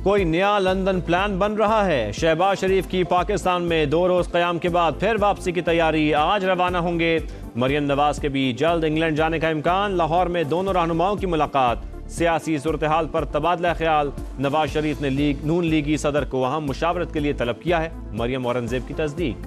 कोई नया London plan बन रहा है। शहबाज शरीफ की पाकिस्तान में 2 रोज क़याम के बाद फिर वापसी की तैयारी, आज रवाना होंगे। मरियम नवाज के भी जल्द इंग्लैंड जाने का इम्कान। लाहौर में दोनों रहनुमाओं की मुलाकात। सियासी सूरत हाल पर तबादला ख्याल। नवाज शरीफ ने नून लीगी सदर को अहम मुशावरत के लिए तलब किया है। मरियम औरंगजेब की तस्दीक।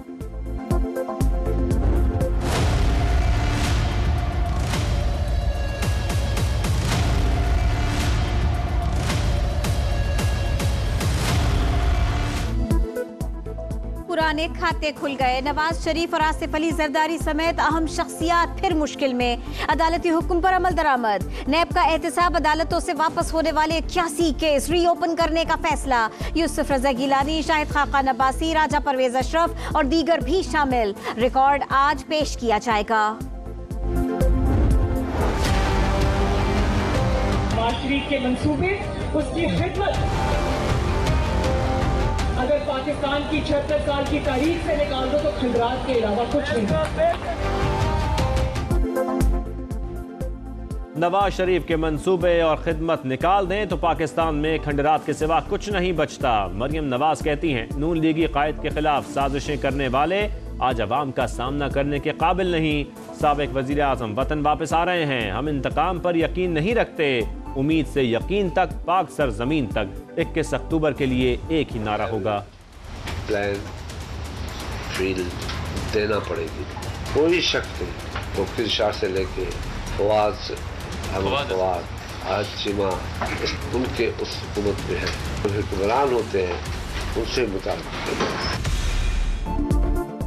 पुराने खाते खुल गए। नवाज शरीफ और आसिफ अली जरदारी समेत अहम शख्सियात फिर मुश्किल में। अदालती हुक्म पर अमल दरामद। नैब का एहतसाब अदालतों से वापस होने वाले 81 केस रीओपन करने का फैसला। यूसुफ रजा गिलानी, शाहिद खाकान अब्बासी, राजा परवेज अशरफ और दीगर भी शामिल। रिकॉर्ड आज पेश किया जाएगा। शरीफ के मंसूबे, उसकी खिदमत अगर पाकिस्तान की 76 साल की तारीख से निकाल दो तो खंडरात के अलावा कुछ नहीं। नवाज शरीफ के मंसूबे और खिदमत निकाल दें तो पाकिस्तान में खंडरात के सिवा कुछ नहीं बचता। मरियम नवाज कहती हैं, नून लीगी कायद के खिलाफ साजिशें करने वाले आज अवाम का सामना करने के काबिल नहीं। साबिक वजीर आजम वतन वापस आ रहे हैं। हम इंतकाम पर यकीन नहीं रखते। उम्मीद से यकीन तक, पाक सरजमीन तक। 21 अक्टूबर के लिए एक ही नारा होगा। प्लान ड्रिल देना पड़ेगी, कोई शक नहीं। मुफ्ती शाह से लेके फवाद आज चिमा उनके उस हुकूमत में है, हुक्मरान होते हैं, उनसे मुताबिक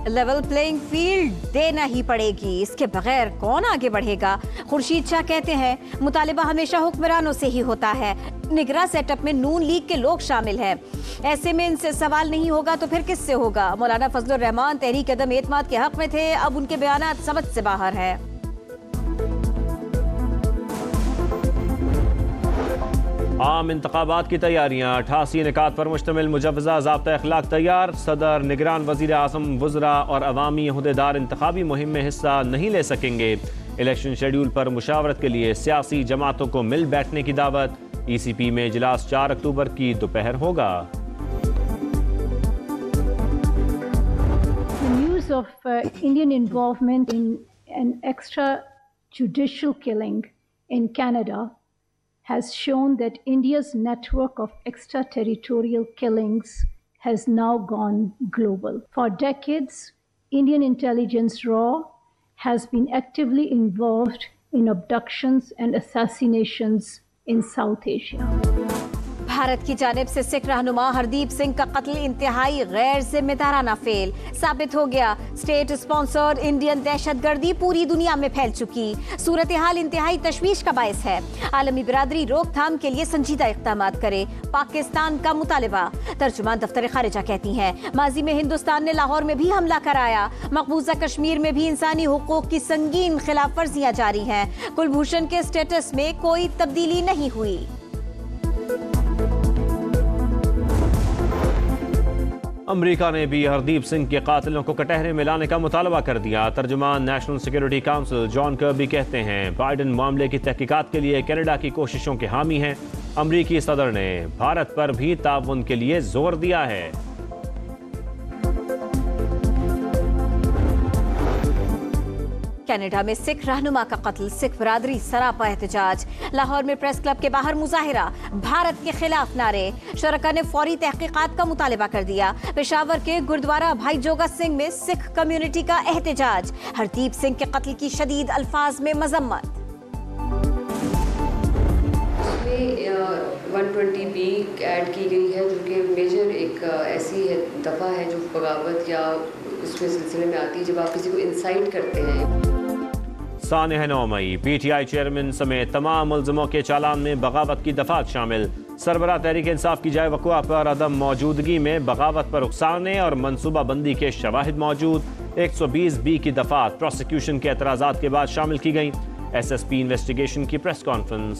लेवल प्लेइंग फील्ड देना ही पड़ेगी, इसके बगैर कौन आगे बढ़ेगा। खुर्शीद शाह कहते हैं, मुतालिबा हमेशा हुक्मरानों से ही होता है। निगरां सेटअप में नून लीग के लोग शामिल हैं, ऐसे में इनसे सवाल नहीं होगा तो फिर किससे होगा। मौलाना फजलुर रहमान तहरीक अदम एतमाद के हक में थे, अब उनके बयानात समझ से बाहर है। आम इंतखाबात की तैयारियां। 88 निकात पर मुश्तमिल मुजव्वज़ा ज़ाब्ता अखलाक तैयार। सदर, निगरान वज़ीर आज़म, वज़रा और अवामी अहदेदार इंतखाबी मुहिम में हिस्सा नहीं ले सकेंगे। इलेक्शन शेड्यूल पर मुशावरत के लिए सियासी जमातों को मिल बैठने की दावत। ECP में इजलास 4 अक्टूबर की दोपहर होगा। News of Indian involvement in an extrajudicial killing in Canada has shown that India's network of extraterritorial killings has now gone global. For decades, Indian intelligence RAW has been actively involved in abductions and assassinations in South Asia. Bharat की जानिब से सिख रहनुमा हरदीप सिंह का कत्ल इंतहाई गैर जिम्मेदाराना fail साबित हो गया। स्टेट स्पॉन्सर्ड इंडियन दहशतगर्दी पूरी दुनिया में फैल चुकी। सूरत हाल इंतहाई तशवीश का बायस है। आलमी बिरादरी रोकथाम के लिए संजीदा इक़दाम करे, पाकिस्तान का मुतालिबा। तर्जुमान दफ्तर खारिजा कहती हैं, माजी में हिंदुस्तान ने लाहौर में भी हमला कराया। मकबूजा कश्मीर में भी इंसानी हुकूक की संगीन खिलाफ वर्जियां जारी हैं। कुलभूषण के स्टेटस में कोई तब्दीली नहीं हुई। अमेरिका ने भी हरदीप सिंह के कातिलों को कटहरे में लाने का मुतालबा कर दिया। तर्जुमान national security council John Kirby कहते हैं, बाइडेन मामले की तहकीकात के लिए कनाडा की कोशिशों के हामी हैं। अमरीकी सदर ने भारत पर भी ताउन के लिए जोर दिया है। कनाडा में सिख रहनुमा का कत्ल, सिख बरादरी सरापा एहतजाज। लाहौर में प्रेस क्लब के बाहर मुजाहिरा, भारत के खिलाफ नारे। शरका ने फौरी तहकीकात का मुतालिबा कर दिया। पेशावर के गुरुद्वारा भाई जोगा सिंह में सिख कम्युनिटी का एहतजाज। हरदीप सिंह के कत्ल की शदीद अल्फाज में मजम्मत। 120B ऐड की गई है, जो कि मेजर एक ऐसी दफ़ा है जो बगावत या उसमें सिलसिले में आती है जब आप किसी को इंसाइट करते हैं। सानह 9 मई PTI चेयरमैन समेत तमाम मुल्ज़िमों के चालान में बगावत की दफात शामिल। सरबराह तहरीक इंसाफ की जाए वक़ुआ पर अदम मौजूदगी में बगावत पर उकसाने और मनसूबा बंदी के शवाहिद मौजूद। 120B की दफात प्रोसिक्यूशन के एतराज़ात के बाद शामिल की गई। SSP इन्वेस्टिगेशन की press conference.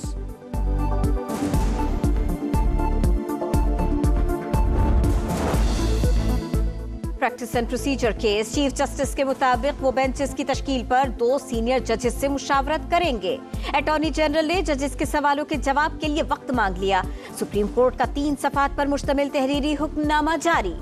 Practice and procedure case. Chief justice के मुताबिक वो बेंचेस की तश्कील पर 2 सीनियर जजेस से मुशावरत करेंगे। अटॉर्नी जनरल ने जजेस के सवालों के जवाब के लिए वक्त मांग लिया। सुप्रीम कोर्ट का 3 सफ़ात पर मुश्तमिल तहरीरी हुक्मनामा जारी।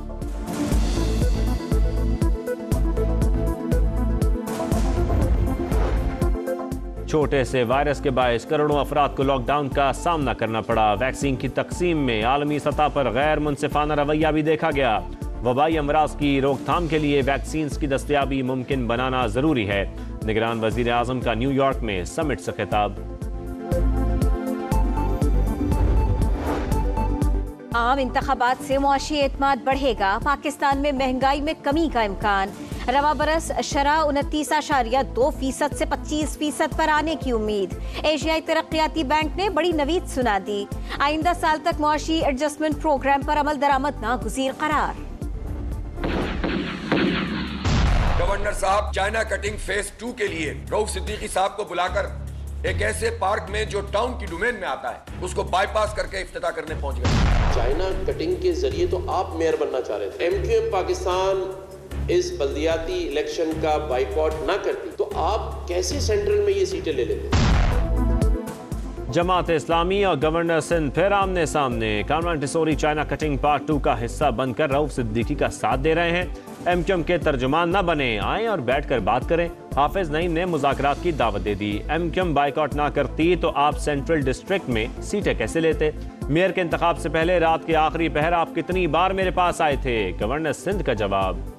छोटे से वायरस के बायस करोड़ों अफराद को लॉकडाउन का सामना करना पड़ा। वैक्सीन की तकसीम में आलमी सतह पर गैर मुनसिफाना रवैया भी देखा गया। वबाई अमराज की रोकथाम के लिए वैक्सीन की दस्तयाबी मुमकिन बनाना जरूरी है। निगरान वजीर आजम का न्यूयॉर्क में समिट से खिताब। आम इंतखाबात से मुआशी एतमाद बढ़ेगा। पाकिस्तान में महंगाई में कमी का इम्कान। रवा बरस शरह 29.2% से 25% पर आने की उम्मीद। एशियाई तरक्याती बैंक ने बड़ी नवीद सुना दी। आइंदा साल तक मुआशी एडजस्टमेंट प्रोग्राम पर अमल दरामद नागुज़ीर करार। गवर्नर साहब चाइना कटिंग फेज 2 के लिए रऊफ सिद्दीकी साहब को बुलाकर एक ऐसे पार्क में जो टाउन की डोमेन में आता है उसको बाईपास करके इफ्तिताह करने पहुंच गए। चाइना कटिंग के जरिए तो आप मेयर बनना चाह रहे थे। एमक्यूएम पाकिस्तान इस बल्दियाती इलेक्शन का बाइकॉट ना करती तो आप कैसे सेंट्रल में ये सीटें ले लेते? जमात इस्लामी और गवर्नर सिंध फिर आमने सामने। Kamran Tessori China cutting part 2 का हिस्सा बनकर रऊफ सिद्दीकी का साथ दे रहे हैं। एमक्यूएम के तर्जुमान न बने, आए और बैठकर बात करें। हाफिज नईम ने मुज़ाकरात की दावत दे दी। एमक्यूएम बाइकॉट ना करती तो आप सेंट्रल डिस्ट्रिक्ट में सीटें कैसे लेते? मेयर के इंतखाब से पहले रात के आखिरी पहर आप कितनी बार मेरे पास आए थे? गवर्नर सिंध का जवाब।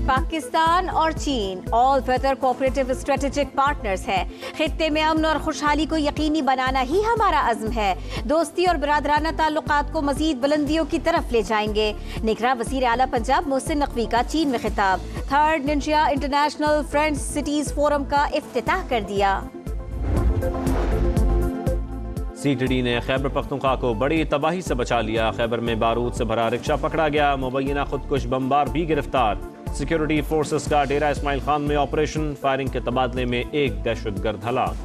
पाकिस्तान और चीन all weather cooperative strategic partners हैं। खित्ते में अमन और खुशहाली को यकीनी बनाना ही हमारा अज़्म है। दोस्ती और बिरादराना ताल्लुकात को मजीद बुलंदियों की तरफ ले जाएंगे। निगरां वज़ीर आला पंजाब मोहसिन नकवी का चीन में खिताब। 3rd Ninja international friends cities forum का इफ्तिताह कर दिया। सीटीडी ने खैबर पख्तूनख्वा को बड़ी तबाही से बचा लिया। खैबर में बारूद से भरा रिक्शा पकड़ा गया। मुबैना खुदकुश बमबार भी गिरफ्तार। सिक्योरिटी फोर्सेस का डेरा इस्माइल खान में ऑपरेशन। फायरिंग के तबादले में एक दहशतगर्द हलाक।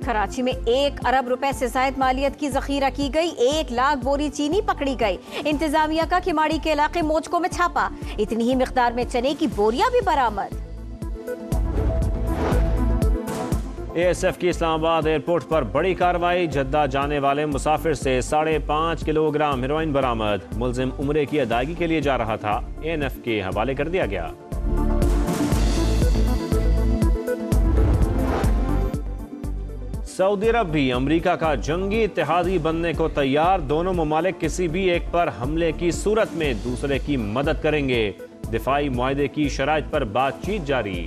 कराची में 1 अरब रुपए से जायद मालियत की जखीरा की गई। 1 लाख बोरी चीनी पकड़ी गई। इंतजामिया का किमाड़ी के इलाके मोचको में छापा। इतनी ही मिकदार में चने की बोरियां भी बरामद। ASF की इस्लामाबाद एयरपोर्ट पर बड़ी कार्रवाई। जद्दा जाने वाले मुसाफिर से 5.5 किलोग्राम हेरोइन बरामद। मुल्जिम उम्रे की अदायगी के लिए जा रहा था। ANF के हवाले कर दिया गया। सऊदी अरब भी अमेरिका का जंगी इत्तेहादी बनने को तैयार। दोनों ममालिक किसी भी एक पर हमले की सूरत में दूसरे की मदद करेंगे। दिफाई मुआहदे की शराइत पर बातचीत जारी।